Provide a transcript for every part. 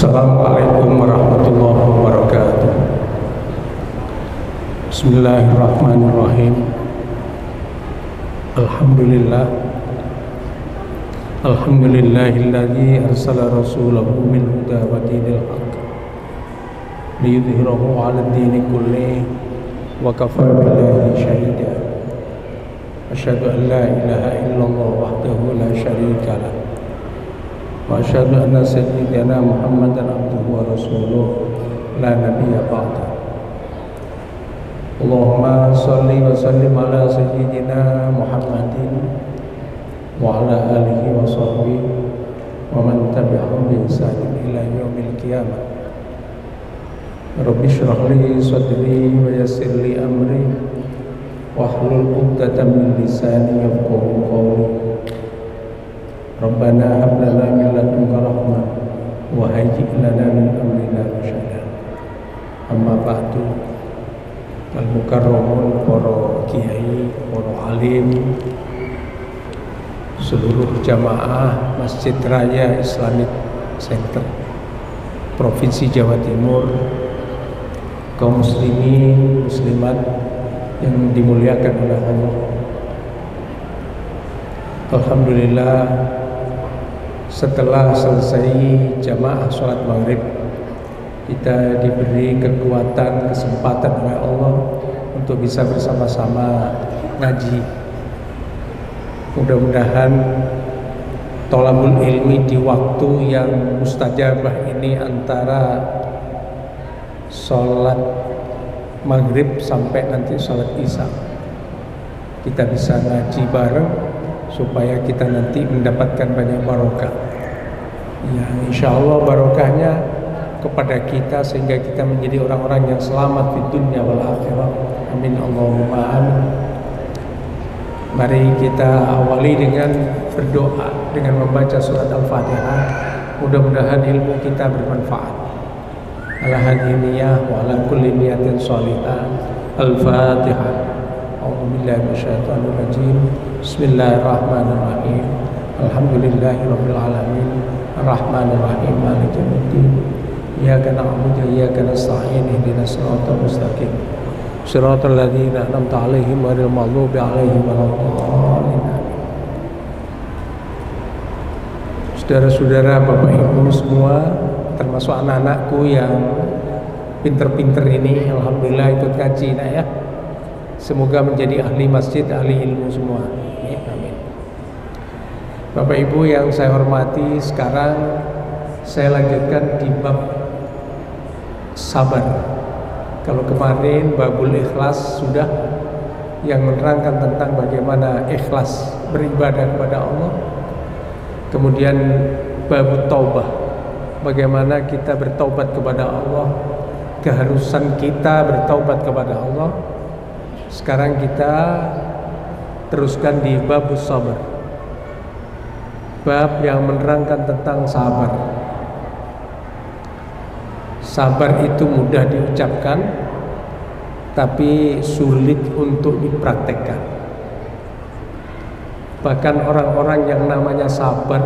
Assalamualaikum warahmatullahi wabarakatuh. Bismillahirrahmanirrahim. Alhamdulillahilladzi arsala rasulahu bil huda wa dinil haqq liyudhhirahu 'alad dini kullihi wa kafaa billahi shahida. Asyhadu an la ilaha illallah wahdahu la syarika lah wa asyhadu anna sayyidana Muhammadan abduhu wa rasuluh la nabiyya ba'da. Allahumma shalli wa sallim ala sayyidina Muhammadin wa ala alihi wa sahbihi wa man tabi'ahum bi ihsanin ila yaumil qiyamah. Rabbi shrah li sadri wa yassir li amri wahlul 'uqdatam min lisani yafqahu qawli. Rabbana hab lana min ladunka rahmah wa hayyi' lana min amrina rasyada. Amma ba'du. Al-mukarramun, para kiai, para alim, seluruh jamaah Masjid Raya Islamic Center Provinsi Jawa Timur, kaum muslimin, muslimat yang dimuliakan oleh Allah. Alhamdulillah, setelah selesai jamaah sholat maghrib, kita diberi kekuatan, kesempatan oleh Allah untuk bisa bersama-sama ngaji. Mudah-mudahan thalabul ilmi di waktu yang mustajabah ini antara sholat maghrib sampai nanti sholat isya, kita bisa ngaji bareng supaya kita nanti mendapatkan banyak barokah. Ya, insya Allah barokahnya kepada kita sehingga kita menjadi orang-orang yang selamat di dunia wal akhirah. Amin Allahumma amin. Mari kita awali dengan berdoa, dengan membaca surat Al-Fatihah. Mudah-mudahan ilmu kita bermanfaat. Ala hadhihi niyyah wa ala kulli niyatin shalihah. Al-Fatihah. A'udzubillahi minasyaitonir rajim. Bismillahirrahmanirrahim. Alhamdulillahirabbil alamin. Arrahmanir rahim. Maliki yaumiddin. Iyyaka na'budu wa iyyaka nasta'in. Ihdinas siratal mustaqim. Shiratal ladzina an'amta 'alaihim ghairil maghdubi 'alaihim waladdallin. Saudara-saudara, Bapak Ibu semua, termasuk anak-anakku yang pinter-pinter ini, alhamdulillah ikut kaji nak ya. Semoga menjadi ahli masjid, ahli ilmu semua. Amin. Bapak Ibu yang saya hormati, sekarang saya lanjutkan di bab sabar. Kalau kemarin babul ikhlas sudah, yang menerangkan tentang bagaimana ikhlas beribadah kepada Allah. Kemudian bab taubah, bagaimana kita bertaubat kepada Allah, keharusan kita bertaubat kepada Allah. Sekarang kita teruskan di bab sabar, bab yang menerangkan tentang sabar. Sabar itu mudah diucapkan, tapi sulit untuk dipraktekkan. Bahkan orang-orang yang namanya sabar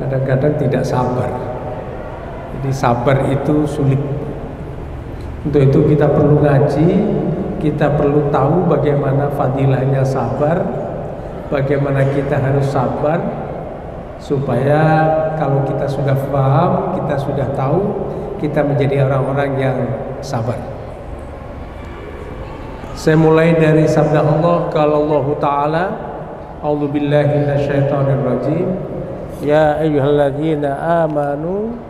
kadang-kadang tidak sabar. Jadi sabar itu sulit. Untuk itu kita perlu ngaji, kita perlu tahu bagaimana fadilahnya sabar, bagaimana kita harus sabar, supaya kalau kita sudah paham, kita sudah tahu, kita menjadi orang-orang yang sabar. Saya mulai dari sabda Allah, kalau Allah Ta'ala, a'udzubillahi minasyaitonir rajim, ya ayyuhalladzina amanu,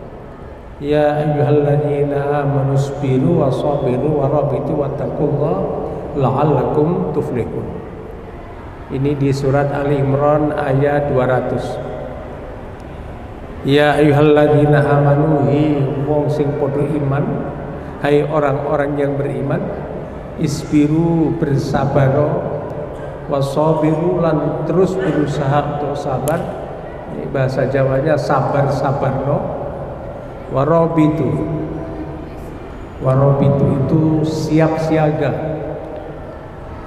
ya ayyuhalladzina amanu sabiru wa sabiru wa rabitu wattaqullaha la'allakum tuflihun. Ini di surat Ali Imran ayat 200. Ya ayyuhalladzina amanu, hi wong sing padha iman, hai orang-orang yang beriman, isbiru bersabaro, wasabiru lan terus berusaha untuk sabar. Ini bahasa Jawanya sabar-sabarno. Warabitu itu siap siaga.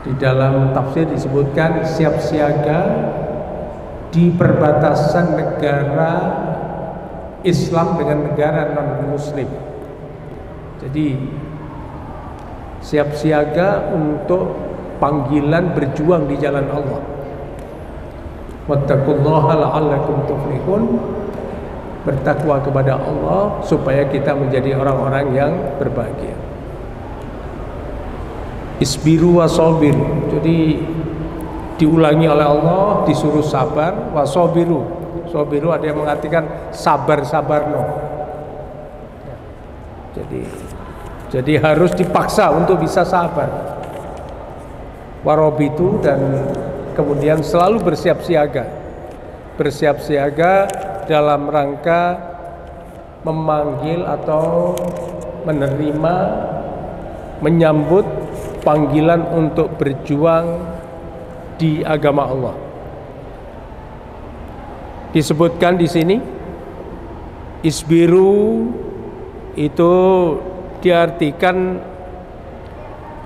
Di dalam tafsir disebutkan siap siaga di perbatasan negara Islam dengan negara non-Muslim. Jadi siap siaga untuk panggilan berjuang di jalan Allah. Wattaqullaha la'allakum tuflihun. Bertakwa kepada Allah supaya kita menjadi orang-orang yang berbahagia. Isbiru wasabiru. Jadi diulangi oleh Allah, disuruh sabar, wasabiru. Sabiru ada yang mengartikan sabar-sabar no. Jadi harus dipaksa untuk bisa sabar. Warobitu, dan kemudian selalu bersiap siaga. Bersiap siaga dalam rangka memanggil atau menerima, menyambut panggilan untuk berjuang di agama Allah. Disebutkan di sini isbiru itu diartikan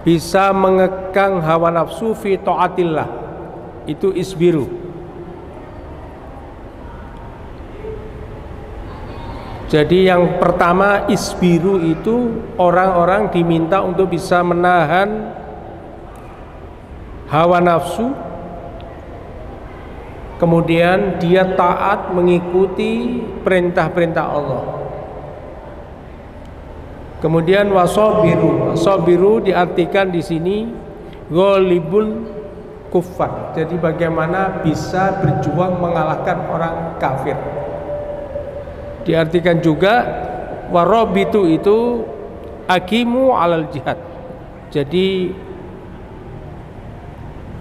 bisa mengekang hawa nafsu fi taatillah. Itu isbiru. Jadi yang pertama isbiru itu orang-orang diminta untuk bisa menahan hawa nafsu, kemudian dia taat mengikuti perintah-perintah Allah. Kemudian wasabiru, wasabiru diartikan di sini ghalibul kuffar. Jadi bagaimana bisa berjuang mengalahkan orang kafir. Diartikan juga warobitu itu akimu alal jihad. Jadi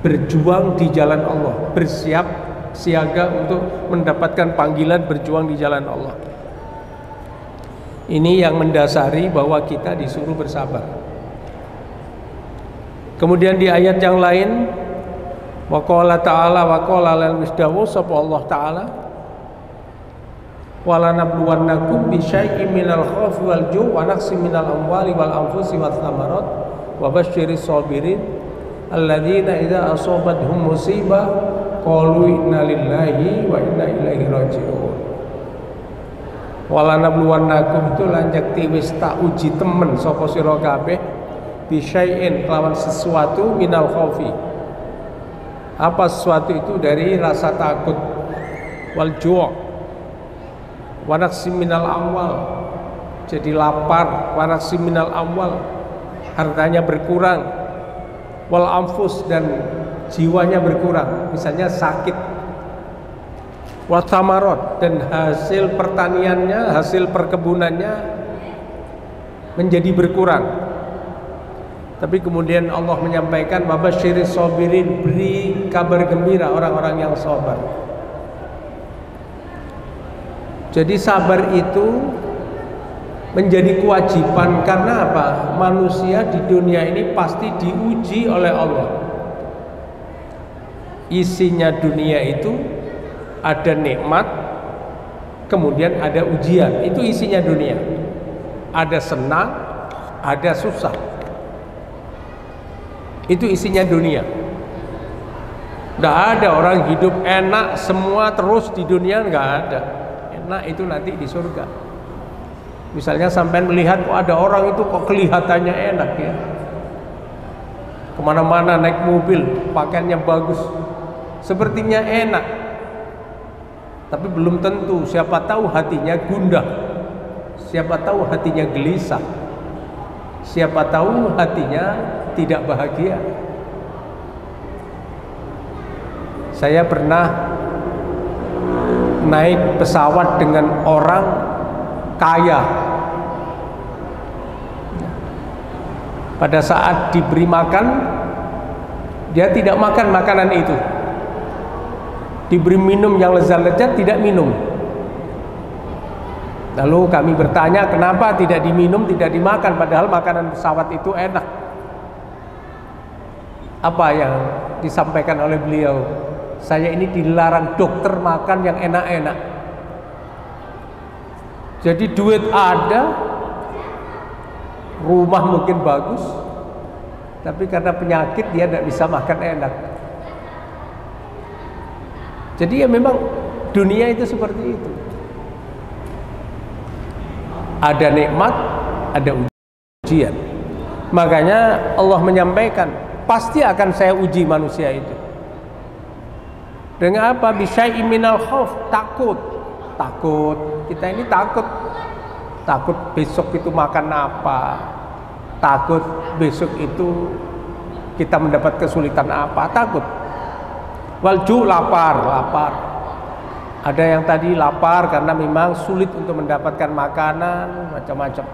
berjuang di jalan Allah, bersiap siaga untuk mendapatkan panggilan berjuang di jalan Allah. Ini yang mendasari bahwa kita disuruh bersabar. Kemudian di ayat yang lain, wa qala ta'ala wa qala lil misdawu sapa Allah taala, wala nabluwannakum bi syai'in minal khaufi wal ju' wa naqsin minal amwali wal anfusi wath thamarat wa basyiris sabirin alladzina idza asabathum musibah qalu inna lillahi wa inna ilaihi raji'un. Wala nabluwannakum itu lanjak wis tak uji temen sapa sira kabeh bi syai'in kelawan sesuatu minal khaufi. Apa sesuatu itu? Dari rasa takut, wal ju' wanaksi minal amwal, jadi lapar, wanaksi minal amwal, hartanya berkurang, wal anfus, dan jiwanya berkurang, misalnya sakit, wal thamarot, dan hasil pertaniannya, hasil perkebunannya menjadi berkurang. Tapi kemudian Allah menyampaikan babasyiris sabirin, beri kabar gembira orang-orang yang sabar. Jadi sabar itu menjadi kewajiban. Karena apa? Manusia di dunia ini pasti diuji oleh Allah. Isinya dunia itu ada nikmat, kemudian ada ujian. Itu isinya dunia. Ada senang, ada susah. Itu isinya dunia. Tidak ada orang hidup enak semua terus di dunia, nggak ada. Enak itu nanti di surga. Misalnya sampai melihat kok ada orang itu kok kelihatannya enak ya, kemana-mana naik mobil, pakaiannya bagus, sepertinya enak, tapi belum tentu. Siapa tahu hatinya gundah, siapa tahu hatinya gelisah, siapa tahu hatinya tidak bahagia. Saya pernah naik pesawat dengan orang kaya. Pada saat diberi makan, dia tidak makan makanan itu. Diberi minum yang lezat-lezat, tidak minum. Lalu kami bertanya, kenapa tidak diminum, tidak dimakan, padahal makanan pesawat itu enak. Apa yang disampaikan oleh beliau? Saya ini dilarang dokter makan yang enak-enak. Jadi duit ada, rumah mungkin bagus, tapi karena penyakit dia tidak bisa makan enak. Jadi ya memang dunia itu seperti itu. Ada nikmat, ada ujian. Makanya Allah menyampaikan, pasti akan saya uji manusia itu. Dengan apa? Bisyai'im minal khauf, takut. Takut. Kita ini takut. Takut besok itu makan apa? Takut besok itu kita mendapat kesulitan apa? Takut. Walju, lapar. Ada yang tadi lapar karena memang sulit untuk mendapatkan makanan, macam-macam.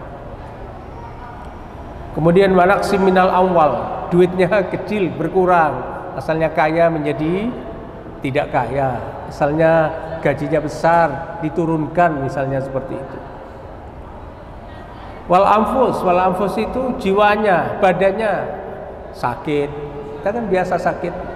Kemudian wanaksi minal amwal, duitnya kecil, berkurang. Asalnya kaya menjadi tidak kaya. Asalnya gajinya besar, diturunkan misalnya seperti itu. Wal anfus itu jiwanya, badannya sakit. Kita kan biasa sakit.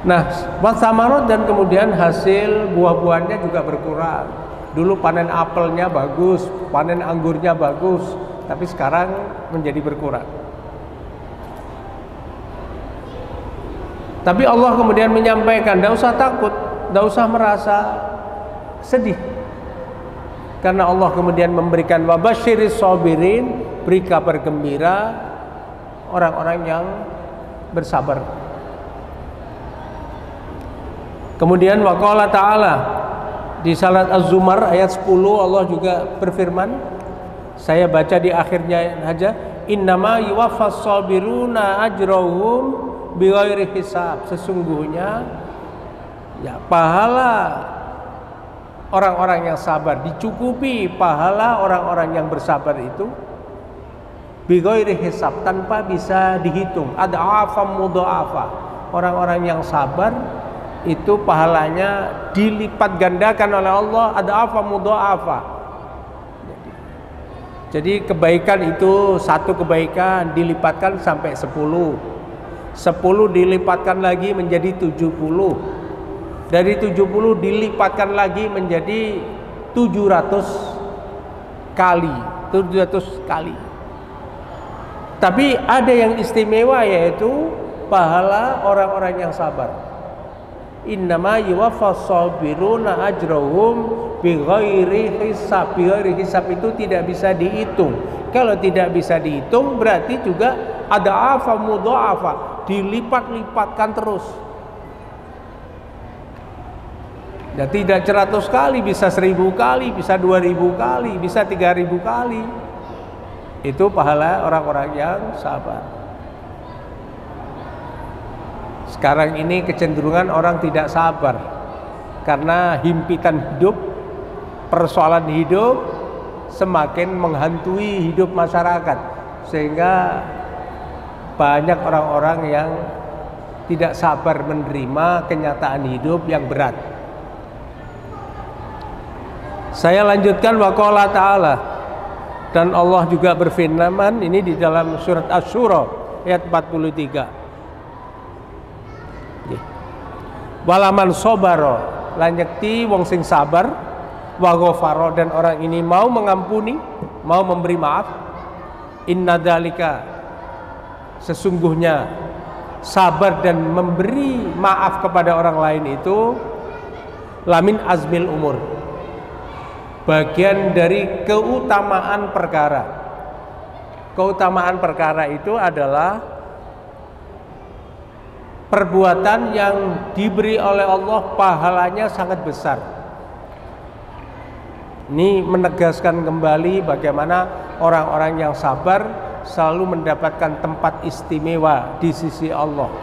Nah, wasamarot, dan kemudian hasil buah-buahnya juga berkurang. Dulu panen apelnya bagus, panen anggurnya bagus, tapi sekarang menjadi berkurang. Tapi Allah kemudian menyampaikan, tidak usah takut, tidak usah merasa sedih, karena Allah kemudian memberikan wabasyiris sabirin, beri kabar gembira orang-orang yang bersabar. Kemudian waqala ta'ala di salat Az-Zumar ayat 10, Allah juga berfirman, saya baca di akhirnya saja, innama yuwaffas sabiruna ajrahum bighairi hisab. Sesungguhnya ya pahala orang-orang yang sabar, dicukupi pahala orang-orang yang bersabar itu bighairi hisab, tanpa bisa dihitung. Ad'afam mudha'afa. Orang-orang yang sabar itu pahalanya dilipat gandakan oleh Allah, ad'afam mudha'afa. Jadi kebaikan itu, satu kebaikan dilipatkan sampai 10 dilipatkan lagi menjadi 70, dari 70 dilipatkan lagi menjadi 700 kali. Tapi ada yang istimewa, yaitu pahala orang-orang yang sabar. Innama yuwaffas sabiruna ajrahum bighairi hisab. Bighairi hisab itu tidak bisa dihitung. Kalau tidak bisa dihitung berarti juga ada afa mudha'afa, dilipat-lipatkan terus. Ya, tidak 100 kali, bisa 1000 kali, bisa 2000 kali, bisa 3000 kali. Itu pahala orang-orang yang sabar. Sekarang ini kecenderungan orang tidak sabar karena himpitan hidup, persoalan hidup semakin menghantui hidup masyarakat, sehingga banyak orang-orang yang tidak sabar menerima kenyataan hidup yang berat. Saya lanjutkan, waqala ta'ala, dan Allah juga berfirman ini di dalam surat Asy-Syura ayat 43. Walaman sobaro, lanyekti wong sing sabar, wa ghafaro, dan orang ini mau mengampuni, mau memberi maaf. Inna dzalika, sesungguhnya sabar dan memberi maaf kepada orang lain itu lamin azmil umur, bagian dari keutamaan perkara. Keutamaan perkara itu adalah perbuatan yang diberi oleh Allah pahalanya sangat besar. Ini menegaskan kembali bagaimana orang-orang yang sabar selalu mendapatkan tempat istimewa di sisi Allah.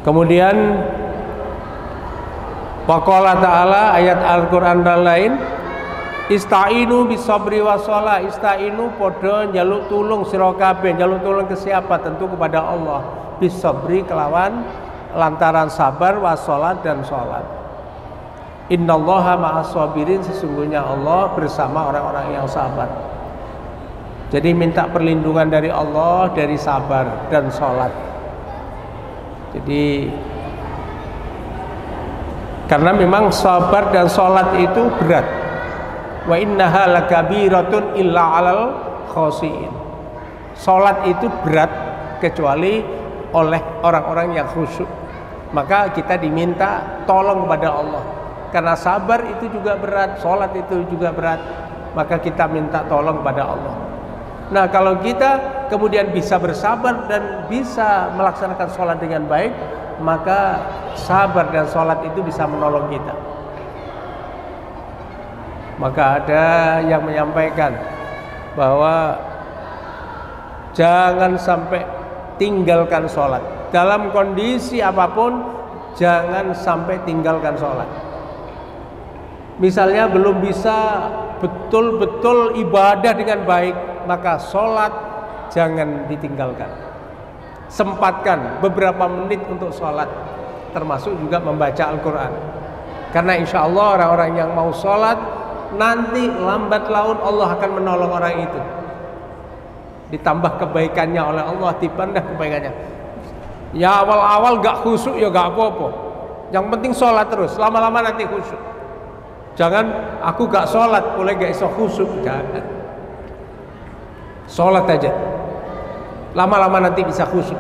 Kemudian waqala ta'ala, ayat Al-Quran dan lain, Ista'inu bisabri wassalah. Ista'inu podo njaluk tulung sira kabeh. Njaluk tulung ke siapa? Tentu kepada Allah. Bisabri kelawan lantaran sabar, wassalat dan salat. Innallaha ma'as sabirin, sesungguhnya Allah bersama orang-orang yang sabar. Jadi minta perlindungan dari Allah dari sabar dan salat. Jadi karena memang sabar dan salat itu berat. Wa innaha lakabiratun illa 'alal khoshiin. Salat itu berat kecuali oleh orang-orang yang khusyuk. Maka kita diminta tolong kepada Allah. Karena sabar itu juga berat, sholat itu juga berat. Maka kita minta tolong kepada Allah. Nah, kalau kita kemudian bisa bersabar dan bisa melaksanakan sholat dengan baik, maka sabar dan sholat itu bisa menolong kita. Maka ada yang menyampaikan bahwa jangan sampai tinggalkan sholat. Dalam kondisi apapun, jangan sampai tinggalkan sholat. Misalnya belum bisa betul-betul ibadah dengan baik, maka sholat jangan ditinggalkan. Sempatkan beberapa menit untuk sholat, termasuk juga membaca Al-Quran. Karena insya Allah orang-orang yang mau sholat, nanti lambat laun Allah akan menolong orang itu. Ditambah kebaikannya oleh Allah, dipandang kebaikannya. Ya awal-awal gak khusyuk ya gak apa-apa, yang penting sholat terus, lama-lama nanti khusyuk. Jangan aku gak sholat boleh gak iso khusyuk, jangan. Sholat aja, lama-lama nanti bisa khusyuk.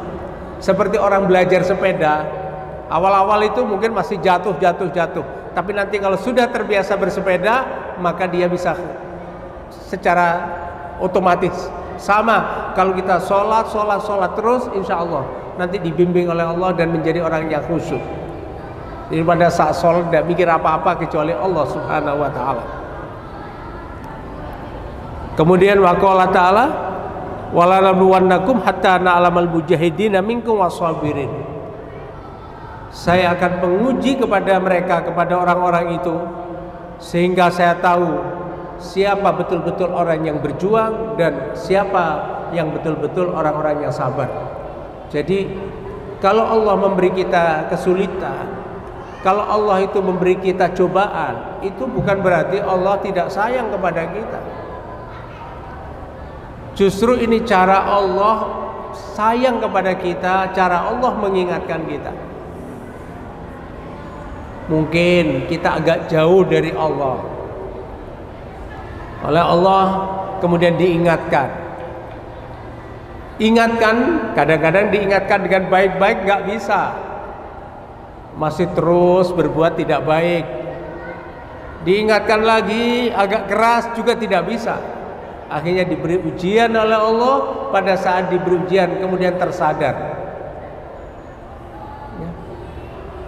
Seperti orang belajar sepeda, awal-awal itu mungkin masih jatuh, tapi nanti kalau sudah terbiasa bersepeda, maka dia bisa secara otomatis. Sama kalau kita sholat terus, insya Allah nanti dibimbing oleh Allah dan menjadi orang yang khusyuk. Jadi pada saat sholat tidak mikir apa-apa kecuali Allah Subhanahu wa ta'ala. Kemudian waqala ta'ala wala nabluwannakum hatta na'lamal mujahidina minkum wassabirin. Saya akan menguji kepada mereka, kepada orang-orang itu, sehingga saya tahu siapa betul-betul orang yang berjuang dan siapa yang betul-betul orang-orang yang sabar. Jadi kalau Allah memberi kita kesulitan, kalau Allah itu memberi kita cobaan, itu bukan berarti Allah tidak sayang kepada kita. Justru ini cara Allah sayang kepada kita, cara Allah mengingatkan kita. Mungkin kita agak jauh dari Allah, oleh Allah kemudian diingatkan. Kadang-kadang diingatkan dengan baik-baik gak bisa, masih terus berbuat tidak baik. Diingatkan lagi agak keras juga tidak bisa. Akhirnya diberi ujian oleh Allah. Pada saat diberi ujian kemudian tersadar,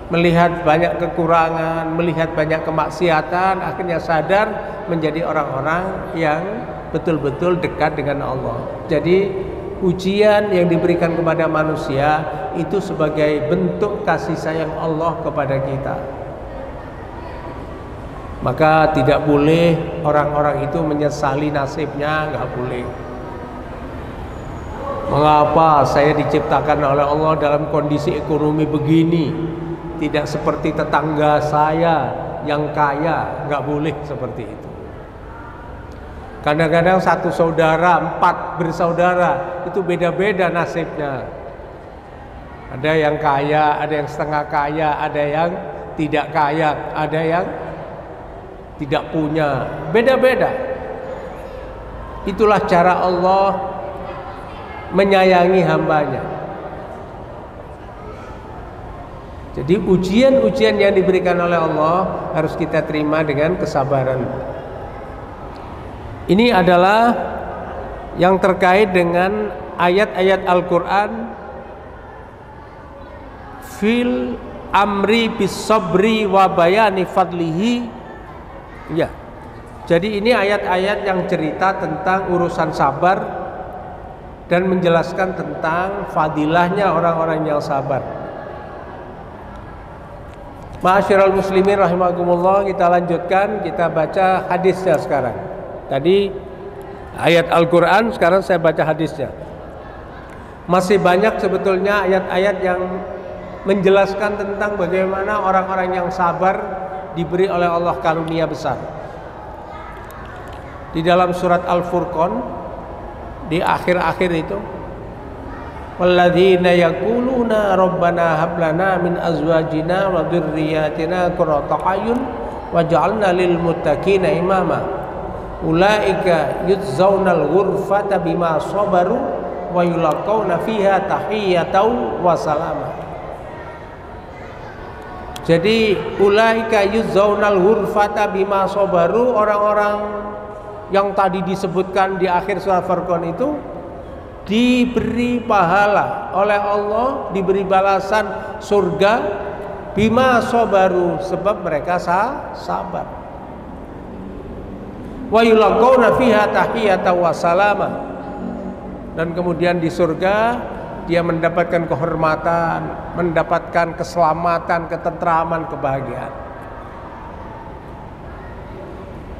melihat banyak kekurangan, melihat banyak kemaksiatan, akhirnya sadar, menjadi orang-orang yang betul-betul dekat dengan Allah. Jadi ujian yang diberikan kepada manusia itu sebagai bentuk kasih sayang Allah kepada kita. Maka tidak boleh orang-orang itu menyesali nasibnya, nggak boleh. Mengapa saya diciptakan oleh Allah dalam kondisi ekonomi begini, tidak seperti tetangga saya yang kaya? Nggak boleh seperti itu. Kadang-kadang satu saudara, 4 bersaudara, itu beda-beda nasibnya. Ada yang kaya, ada yang setengah kaya, ada yang tidak kaya, ada yang tidak punya, beda-beda. Itulah cara Allah menyayangi hambanya. Jadi ujian-ujian yang diberikan oleh Allah harus kita terima dengan kesabaran. Ini adalah yang terkait dengan ayat-ayat Al-Quran fil amri bis sabri wa bayani fadlihi. Ya, jadi ini ayat-ayat yang cerita tentang urusan sabar dan menjelaskan tentang fadilahnya orang-orang yang sabar. Ma'asyiral muslimin rahimakumullah, kita lanjutkan, kita baca hadisnya sekarang. Tadi ayat Al-Quran, sekarang saya baca hadisnya. Masih banyak sebetulnya ayat-ayat yang menjelaskan tentang bagaimana orang-orang yang sabar diberi oleh Allah karunia besar. Di dalam surat Al-Furqan di akhir-akhir itu, walladzina yaquluna rabbana hab lana min azwajina wa dzurriyyatina qurrata a'yun waj'alna lil muttaqina imama ulaika yujzaunal ghurfata bima sabaru wa yulaqauna fiha tahiyyatan wa salama. Jadi ulaika yuzzaunal ghurfata bima sabaru, orang-orang yang tadi disebutkan di akhir surah Furqan itu diberi pahala oleh Allah, diberi balasan surga bima sabaru, sebab mereka sabar. Wa yulaqawna fiha tahiyatan wa salama, dan kemudian di surga dia mendapatkan kehormatan, mendapatkan keselamatan, ketentraman, kebahagiaan.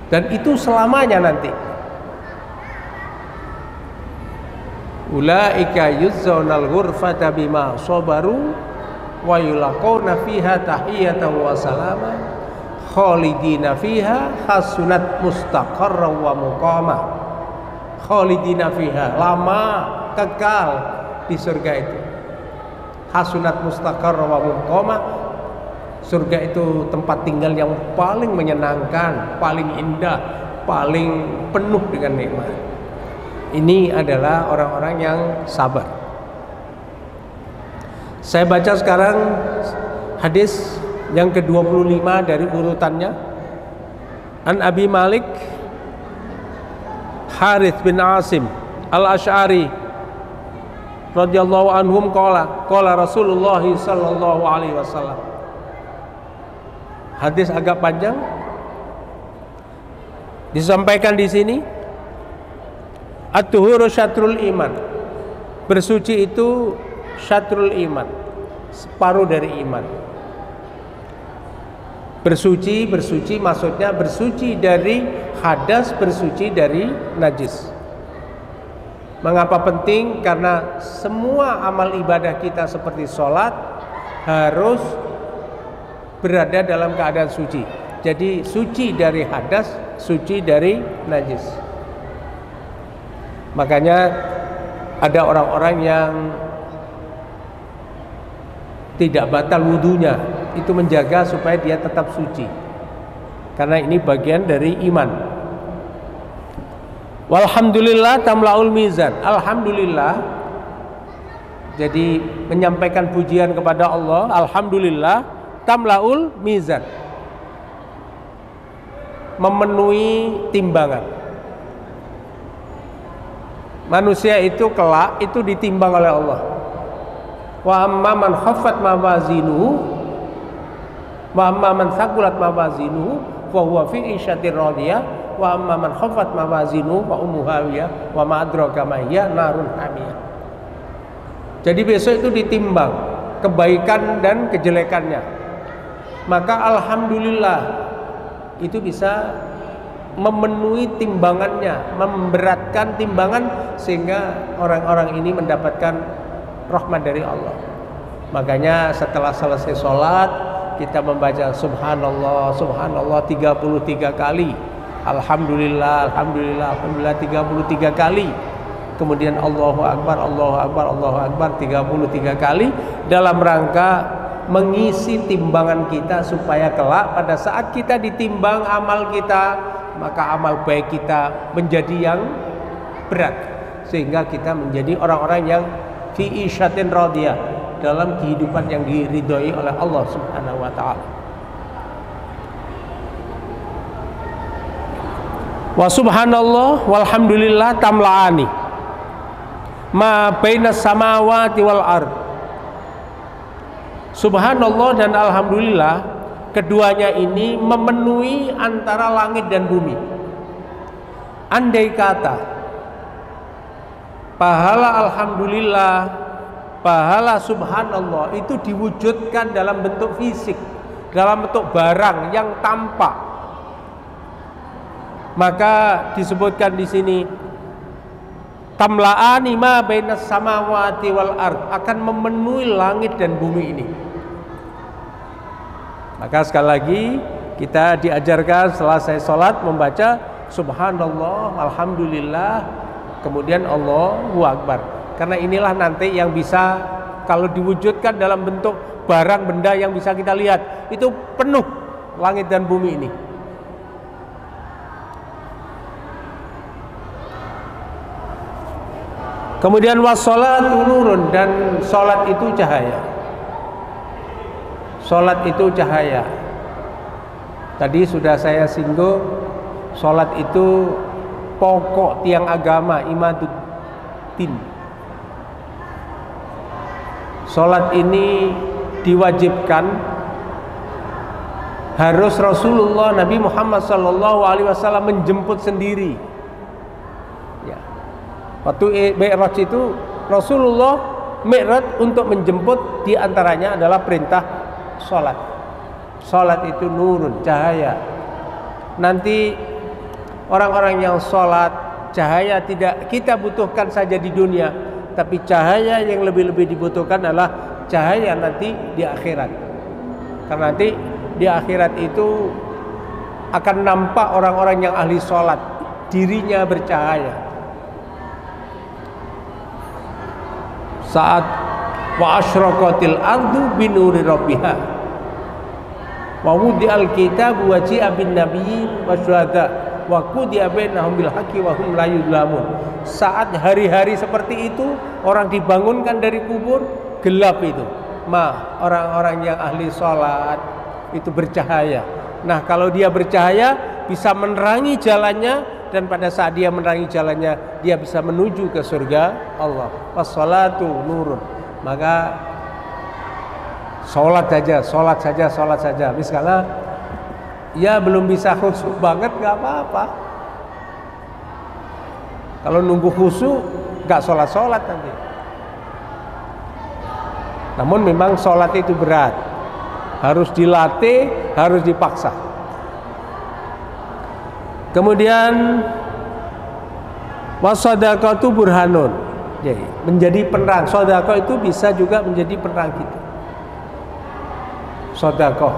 Dan itu selamanya nanti. Ulaika yuzzaunal ghurfata bima sabaru wa yulaqawna fiha tahiyatan wa salama khalidina fiha hasunat mustaqarran wa muqama. Khalidina fiha, lama, kekal di surga itu. Hasunat mustaqarra wa muqama, surga itu tempat tinggal yang paling menyenangkan, paling indah, paling penuh dengan nikmat. Ini adalah orang-orang yang sabar. Saya baca sekarang hadis yang ke-25 dari urutannya. An Abi Malik Harith bin Asim Al-Asy'ari radhiyallahu anhum qala Rasulullah sallallahu alaihi wasallam. Hadis agak panjang. Disampaikan di sini, at-tuhuru syatrul iman. Bersuci itu syatrul iman, separuh dari iman. Bersuci maksudnya bersuci dari hadas, bersuci dari najis. Mengapa penting? Karena semua amal ibadah kita seperti sholat harus berada dalam keadaan suci. Jadi suci dari hadas, suci dari najis. Makanya ada orang-orang yang tidak batal wudunya, itu menjaga supaya dia tetap suci. Karena ini bagian dari iman. Walhamdulillah tamlaul mizan. Alhamdulillah, jadi menyampaikan pujian kepada Allah. Alhamdulillah tamlaul mizan, memenuhi timbangan. Manusia itu kelak itu ditimbang oleh Allah. Wa amma man khaffat mawazinuhu wa amma man thaqulat mawazinuhu fa huwa fi 'ishatir radiyah wa amma man khaffat mawazinuhu fa ummuhu hawiyah wa ma adraka ma hiya narun hamiyah. Jadi besok itu ditimbang kebaikan dan kejelekannya. Maka alhamdulillah itu bisa memenuhi timbangannya, memberatkan timbangan sehingga orang-orang ini mendapatkan rahmat dari Allah. Makanya setelah selesai sholat kita membaca subhanallah, subhanallah 33 kali, alhamdulillah, alhamdulillah, alhamdulillah 33 kali. Kemudian Allahu Akbar, Allahu Akbar, Allahu Akbar 33 kali dalam rangka mengisi timbangan kita supaya kelak pada saat kita ditimbang amal kita, maka amal baik kita menjadi yang berat sehingga kita menjadi orang-orang yang fi isyatin radiyah, dalam kehidupan yang diridhoi oleh Allah Subhanahu wa taala. Wa subhanallah walhamdulillah tamla'ani ma bainas samawati wal ard. Subhanallah dan alhamdulillah, keduanya ini memenuhi antara langit dan bumi. Andai kata pahala alhamdulillah, pahala subhanallah itu diwujudkan dalam bentuk fisik, dalam bentuk barang yang tampak, maka disebutkan di sini tamla'ani ma bainas samawati wal ard, akan memenuhi langit dan bumi ini. Maka sekali lagi kita diajarkan setelah saya sholat membaca subhanallah, alhamdulillah, kemudian Allahu Akbar. Karena inilah nanti yang bisa kalau diwujudkan dalam bentuk barang benda yang bisa kita lihat, itu penuh langit dan bumi ini. Kemudian wassalatu nurun, dan sholat itu cahaya. Sholat itu cahaya. Tadi sudah saya singgung, sholat itu pokok tiang agama, imaduddin. Sholat ini diwajibkan, harus Rasulullah Nabi Muhammad SAW menjemput sendiri. Ya. Waktu Mi'raj itu Rasulullah Mi'raj untuk menjemput, diantaranya adalah perintah sholat. Sholat itu nurun, cahaya. Nanti orang-orang yang sholat, cahaya tidak kita butuhkan saja di dunia, tapi cahaya yang lebih-lebih dibutuhkan adalah cahaya nanti di akhirat. Karena nanti di akhirat itu akan nampak orang-orang yang ahli sholat, dirinya bercahaya. Saat wa asyraqatil ardu binuri rabbiha wa wudi'al kitabu wa ji'a bin nabiyyin wa syuhada wa qudiya bainahum bil haqqi wa hum la yuzlamun. Saat hari-hari seperti itu, orang dibangunkan dari kubur, gelap itu. Orang-orang yang ahli sholat itu bercahaya. Nah, kalau dia bercahaya bisa menerangi jalannya, dan pada saat dia menerangi jalannya, dia bisa menuju ke surga Allah. Wassalatu nurun. Maka sholat saja. Misalnya ya belum bisa khusyuk banget, nggak apa-apa. Kalau nunggu khusyuk, nggak sholat nanti. Namun memang sholat itu berat, harus dilatih, harus dipaksa. Kemudian wasadaqatu burhanun, jadi menjadi penerang. Sedekah itu bisa juga menjadi penerang kita. Sedekah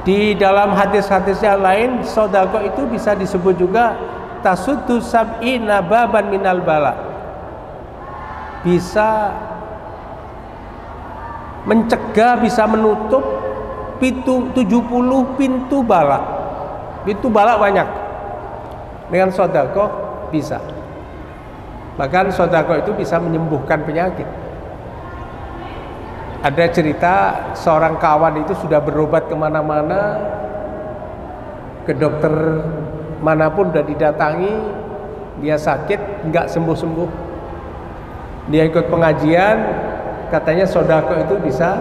di dalam hadis-hadis yang lain, sedekah itu bisa disebut juga tasuddu sab'ina baban minal bala, bisa mencegah, bisa menutup 70 pintu bala. Pintu bala banyak. Dengan sedekah bisa. Bahkan sedekah itu bisa menyembuhkan penyakit. Ada cerita seorang kawan itu sudah berobat kemana-mana, ke dokter manapun sudah didatangi, dia sakit nggak sembuh-sembuh. Dia ikut pengajian, katanya sedekah itu bisa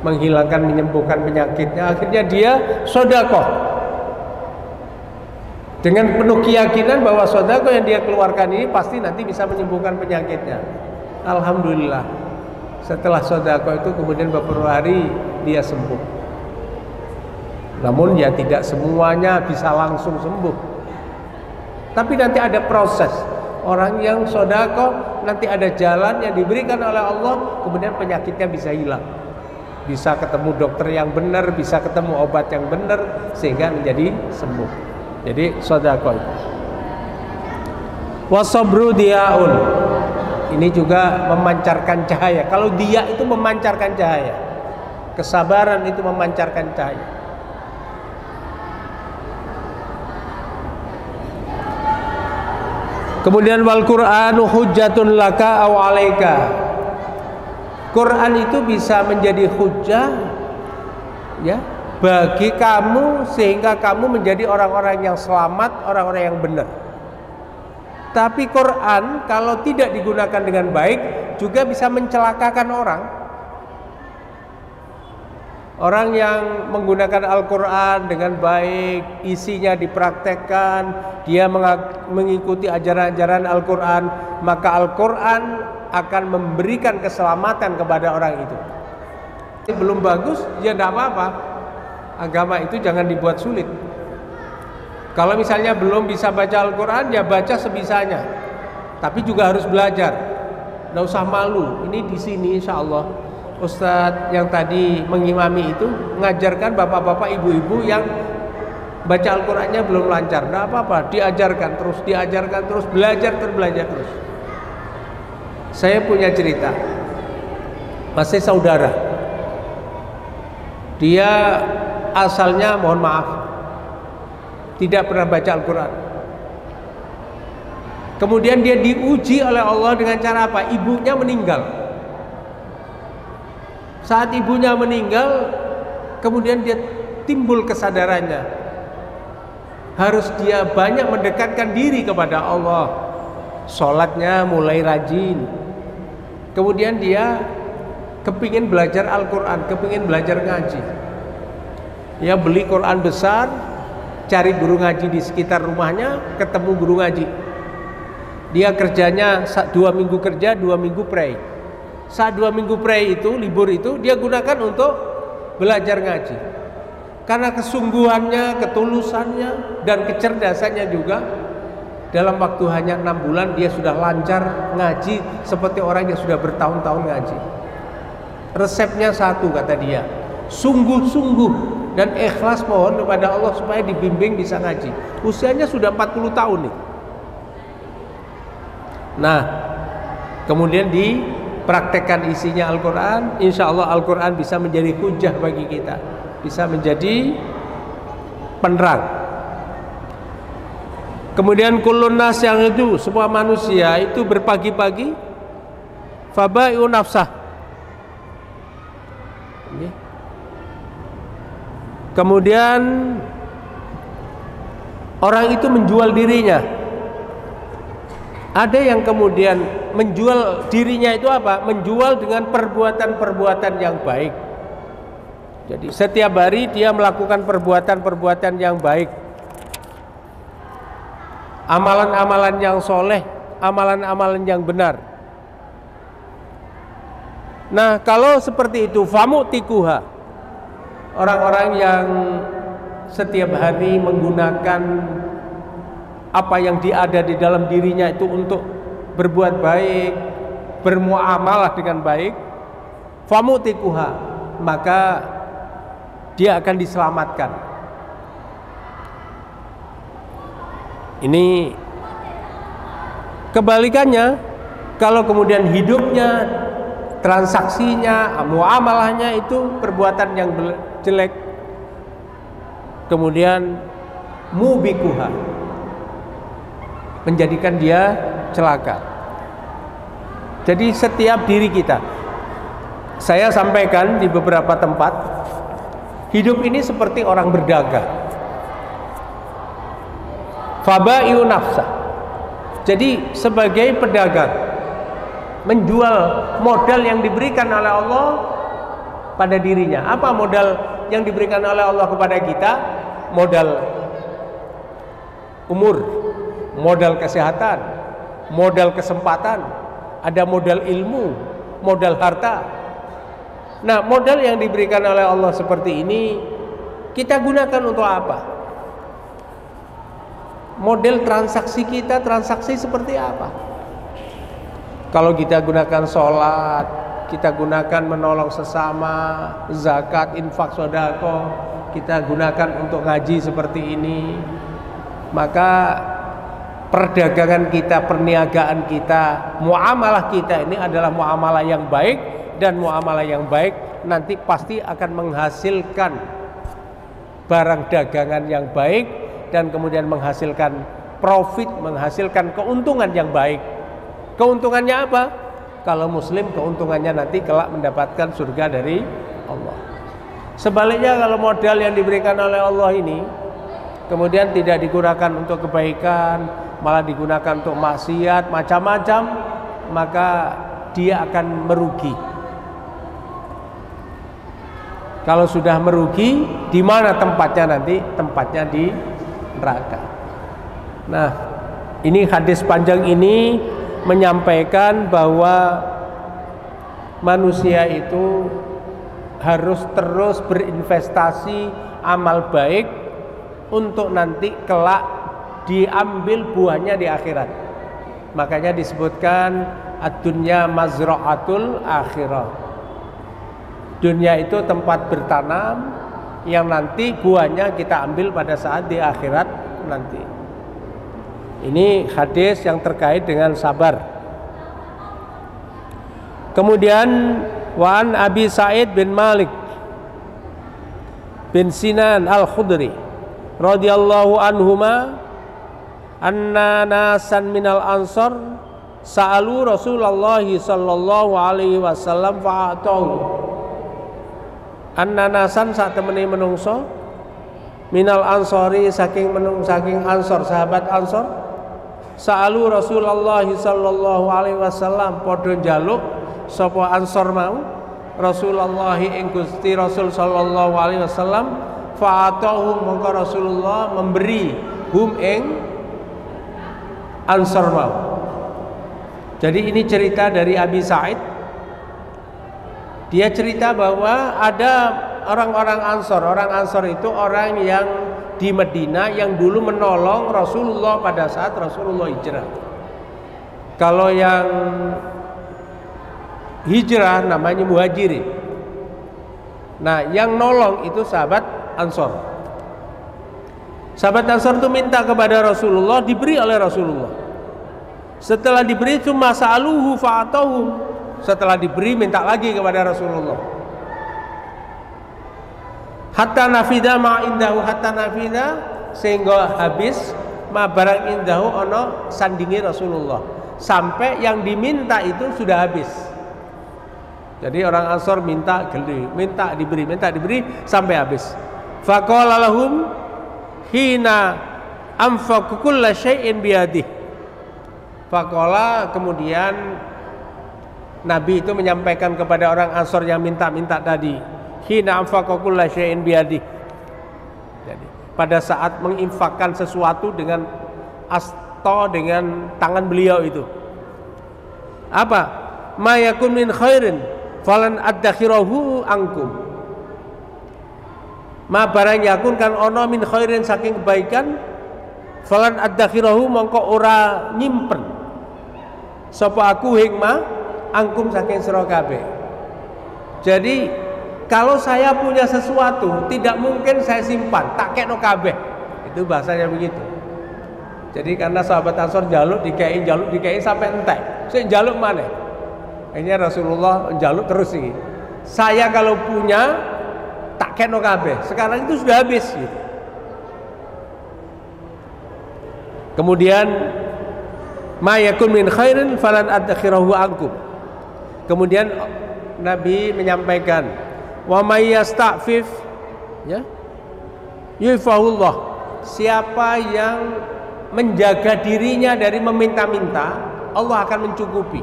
menghilangkan, menyembuhkan penyakitnya. Akhirnya dia sedekah dengan penuh keyakinan bahwa sedekah yang dia keluarkan ini pasti nanti bisa menyembuhkan penyakitnya. Alhamdulillah, setelah sedekah itu kemudian beberapa hari dia sembuh. Namun ya tidak semuanya bisa langsung sembuh, tapi nanti ada proses. Orang yang sedekah nanti ada jalan yang diberikan oleh Allah, kemudian penyakitnya bisa hilang, bisa ketemu dokter yang benar, bisa ketemu obat yang benar, sehingga menjadi sembuh. Jadi sedekah itu. Wasabru diaun, ini juga memancarkan cahaya. Kalau dia itu memancarkan cahaya, kesabaran itu memancarkan cahaya. Kemudian wal Qur'anu hujjatun laka aw 'alaika. Quran itu bisa menjadi hujjah, ya, bagi kamu, sehingga kamu menjadi orang-orang yang selamat, orang-orang yang benar. Tapi Quran kalau tidak digunakan dengan baik juga bisa mencelakakan orang. Orang yang menggunakan Al-Quran dengan baik, isinya dipraktekkan, dia mengikuti ajaran-ajaran Al-Quran, maka Al-Quran akan memberikan keselamatan kepada orang itu. Belum bagus, ya tidak apa-apa. Agama itu jangan dibuat sulit. Kalau misalnya belum bisa baca Al-Quran, ya baca sebisanya. Tapi juga harus belajar. Tidak usah malu. Ini di sini insya Allah Ustadz yang tadi mengimami itu mengajarkan bapak-bapak, ibu-ibu yang baca Al-Qurannya belum lancar. Tidak apa-apa, diajarkan terus, belajar terus. Saya punya cerita, masih saudara. Dia asalnya, mohon maaf, tidak pernah baca Al-Quran. Kemudian dia diuji oleh Allah dengan cara apa? Ibunya meninggal. Saat ibunya meninggal, kemudian dia timbul kesadarannya, harus dia banyak mendekatkan diri kepada Allah. Sholatnya mulai rajin. Kemudian dia kepingin belajar Al-Quran, kepingin belajar ngaji. Dia beli Quran besar, cari guru ngaji di sekitar rumahnya, ketemu guru ngaji. Dia kerjanya 2 minggu kerja, 2 minggu pray. Saat 2 minggu pray itu, libur itu, dia gunakan untuk belajar ngaji. Karena kesungguhannya, ketulusannya, dan kecerdasannya juga, dalam waktu hanya 6 bulan dia sudah lancar ngaji seperti orang yang sudah bertahun-tahun ngaji. Resepnya satu, kata dia, sungguh-sungguh dan ikhlas mohon kepada Allah supaya dibimbing bisa ngaji. Usianya sudah 40 tahun nih. Nah, kemudian dipraktekkan isinya Al-Quran. Insya Allah Al-Quran bisa menjadi hujah bagi kita, bisa menjadi penerang. Kemudian kullun nas, yang itu semua manusia itu berpagi-pagi fabai'u nafsah. Kemudian orang itu menjual dirinya. Ada yang kemudian menjual dirinya itu apa? Menjual dengan perbuatan-perbuatan yang baik. Jadi setiap hari dia melakukan perbuatan-perbuatan yang baik, amalan-amalan yang soleh, amalan-amalan yang benar. Nah, kalau seperti itu, famutikuha, orang-orang yang setiap hari menggunakan apa yang ada di dalam dirinya itu untuk berbuat baik, bermuamalah dengan baik, famutikuha, maka dia akan diselamatkan. Ini kebalikannya, kalau kemudian hidupnya, transaksinya, muamalahnya itu perbuatan yang jelek, kemudian mubikuha, menjadikan dia celaka. Jadi setiap diri kita, saya sampaikan di beberapa tempat, hidup ini seperti orang berdagang. Fabai'u nafsah. Jadi sebagai pedagang, menjual modal yang diberikan oleh Allah pada dirinya. Apa modal yang diberikan oleh Allah kepada kita? Modal umur, modal kesehatan, modal kesempatan, ada modal ilmu, modal harta. Nah, modal yang diberikan oleh Allah seperti ini kita gunakan untuk apa? Model transaksi kita, transaksi seperti apa? Kalau kita gunakan sholat, kita gunakan menolong sesama, zakat, infak, sedekah, kita gunakan untuk ngaji seperti ini, maka perdagangan kita, perniagaan kita, muamalah kita ini adalah muamalah yang baik, dan muamalah yang baik nanti pasti akan menghasilkan barang dagangan yang baik, dan kemudian menghasilkan profit, menghasilkan keuntungan yang baik. Keuntungannya apa? Kalau muslim, keuntungannya nanti kelak mendapatkan surga dari Allah. Sebaliknya, kalau modal yang diberikan oleh Allah ini kemudian tidak digunakan untuk kebaikan, malah digunakan untuk maksiat, macam-macam, maka dia akan merugi. Kalau sudah merugi, di mana tempatnya nanti? Tempatnya di neraka. Nah, ini hadis panjang ini menyampaikan bahwa manusia itu harus terus berinvestasi amal baik untuk nanti kelak diambil buahnya di akhirat. Makanya disebutkan ad-dunya mazra'atul akhirah. Dunia itu tempat bertanam yang nanti buahnya kita ambil pada saat di akhirat nanti. Ini hadis yang terkait dengan sabar. Kemudian Wa'an Abi Sa'id bin Malik bin Sinan Al-Khudri radhiyallahu anhuma anna nasan minal ansar sa'alu Rasulullah sallallahu alaihi wasallam fa'atahu. annanasan sak temene menungso minal ansori saking ansor, sahabat ansor, sa'alu Rasulullah sallallahu alaihi wasallam, padha njaluk sapa ansor mau Rasulullah ing Gusti Rasul sallallahu alaihi wasallam, fa'atahu mongko Rasulullah memberi hum ing ansor mau. Jadi ini cerita dari Abi Sa'id. Dia cerita bahwa ada orang-orang ansor. Orang ansor itu orang yang di Madinah yang dulu menolong Rasulullah pada saat Rasulullah hijrah. Kalau yang hijrah namanya muhajirin. Nah, yang nolong itu sahabat ansor. Sahabat ansor itu minta kepada Rasulullah, diberi oleh Rasulullah. Setelah diberi cuma sa'aluhu fa'atahu. Setelah diberi minta lagi kepada Rasulullah. Hatta nafida ma indahu, hatta nafida sehingga habis ma barang indahu ono sandingi Rasulullah. Sampai yang diminta itu sudah habis. Jadi orang Ansor minta geli, minta diberi sampai habis. Faqala lahum hina anfaqu kulla syai'in biyadihi. Faqala, kemudian Nabi itu menyampaikan kepada orang Ansor yang minta-minta tadi, hina anfaqu kulla syai'in biyadihi. Jadi pada saat menginfakkan sesuatu dengan dengan tangan beliau itu. Apa? Ma yakun min khairin falan addakhirahu angkum. Ma barang yakun kan ono min khairin saking kebaikan, falan addakhirahu mongko ora nyimpen sapa aku hikmah angkum saking sira kabeh. Jadi kalau saya punya sesuatu tidak mungkin saya simpan, tak kekno kabeh. Itu bahasanya begitu. Jadi karena sahabat Ansor jaluk dikei sampai entek. Sik jaluk maneh. Akhirnya Rasulullah jaluk terus sih. Saya kalau punya tak keno kabeh. Sekarang itu sudah habis gitu. Kemudian ma yakun min khairin falan adkhirahu ankum. Kemudian Nabi menyampaikan wa may yasta'fif ya yufahullah. Siapa yang menjaga dirinya dari meminta-minta, Allah akan mencukupi.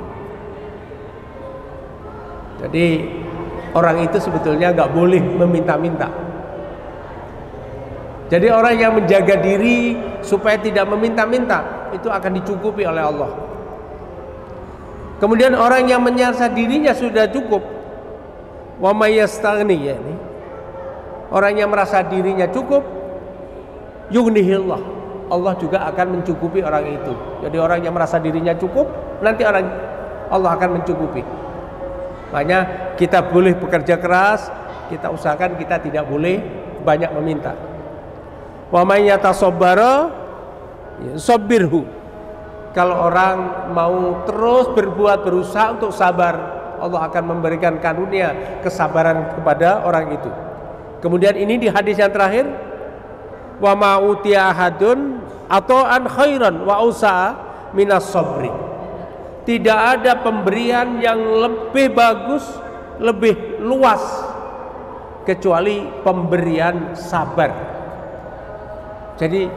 Jadi orang itu sebetulnya nggak boleh meminta-minta. Jadi orang yang menjaga diri supaya tidak meminta-minta itu akan dicukupi oleh Allah. Kemudian orang yang menyerasa dirinya sudah cukup, wa may yastaghni, ya ini orang yang merasa dirinya cukup, yughnihillah, Allah juga akan mencukupi orang itu. Jadi orang yang merasa dirinya cukup, nanti Allah akan mencukupi. Makanya kita boleh bekerja keras, kita usahakan kita tidak boleh banyak meminta. Wa may yatasabbara sabbirhu. Kalau orang mau terus berusaha untuk sabar, Allah akan memberikan karunia kesabaran kepada orang itu. Kemudian ini di hadis yang terakhir, wa ma utiya ahadun ata'an khairan wa usaha minas sabri. Tidak ada pemberian yang lebih bagus, lebih luas kecuali pemberian sabar. Jadi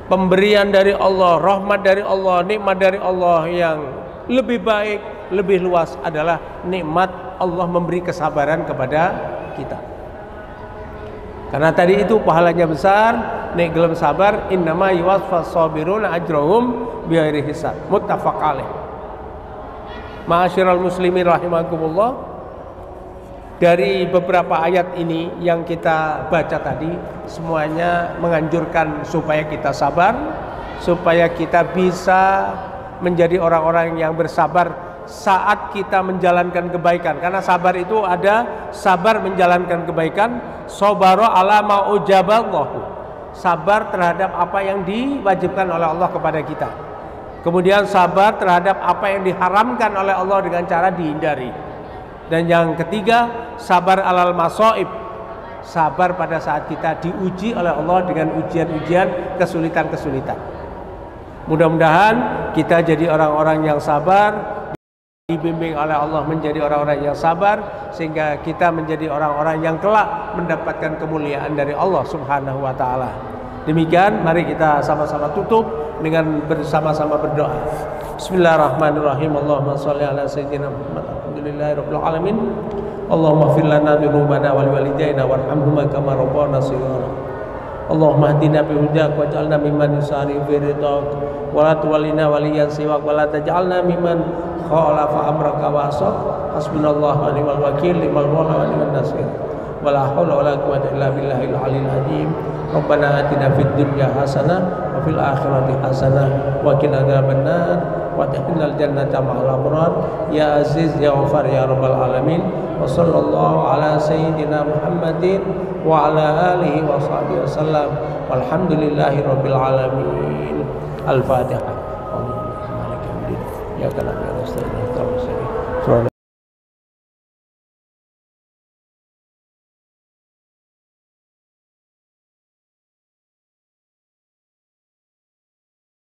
pemberian dari Allah, rahmat dari Allah, nikmat dari Allah yang lebih baik, lebih luas adalah nikmat Allah memberi kesabaran kepada kita. Karena tadi itu pahalanya besar, nek gelem sabar, innama yuwaffas sabiruna ajrahum bighairi hisab. Muttafaq alaih. Ma'asyiral muslimin rahimakumullah, dari beberapa ayat ini yang kita baca tadi semuanya menganjurkan supaya kita sabar, supaya kita bisa menjadi orang-orang yang bersabar saat kita menjalankan kebaikan. Karena sabar itu ada sabar menjalankan kebaikan, sabara ala ma ujaballahu, sabar terhadap apa yang diwajibkan oleh Allah kepada kita. Kemudian sabar terhadap apa yang diharamkan oleh Allah dengan cara dihindari. Dan yang ketiga, sabar alal masaib, sabar pada saat kita diuji oleh Allah dengan ujian-ujian, kesulitan-kesulitan. Mudah-mudahan kita jadi orang-orang yang sabar. dibimbing oleh Allah menjadi orang-orang yang sabar, sehingga kita menjadi orang-orang yang kelak mendapatkan kemuliaan dari Allah Subhanahu wa taala. Demikian, mari kita sama-sama tutup dengan bersama-sama berdoa. Bismillahirrahmanirrahim. Allahumma shalli ala sayyidina Muhammad. Alhamdulillahirabbil alamin. Allahumma ighfir lana dzunubana wal walidayna warhamhuma kama rabbayana shighara. Allahumma hdina bi hudak waj'alna mimman yusari fi ridaq wa la tuwallina waliyan siwak wa la taj'alna mimman khalafa amraka wa asaq. Hasbunallahu wa ni'mal wakil, ni'mal mawla wa ni'man nasir. Wa la haula wa la quwwata illa billahil aliyyil azim. Rabbana atina fid dunya hasanah wa fil akhirati hasanah wa qina adzabannar wa adkhilnal jannata ma'al abrar ya aziz ya ghafar ya rabbal alamin. Wa sallallahu ala sayyidina Muhammadin wa ala alihi wa sahbihi wasallam. Walhamdulillahi rabbil alamin. Al-Fatihah. Ya kana ya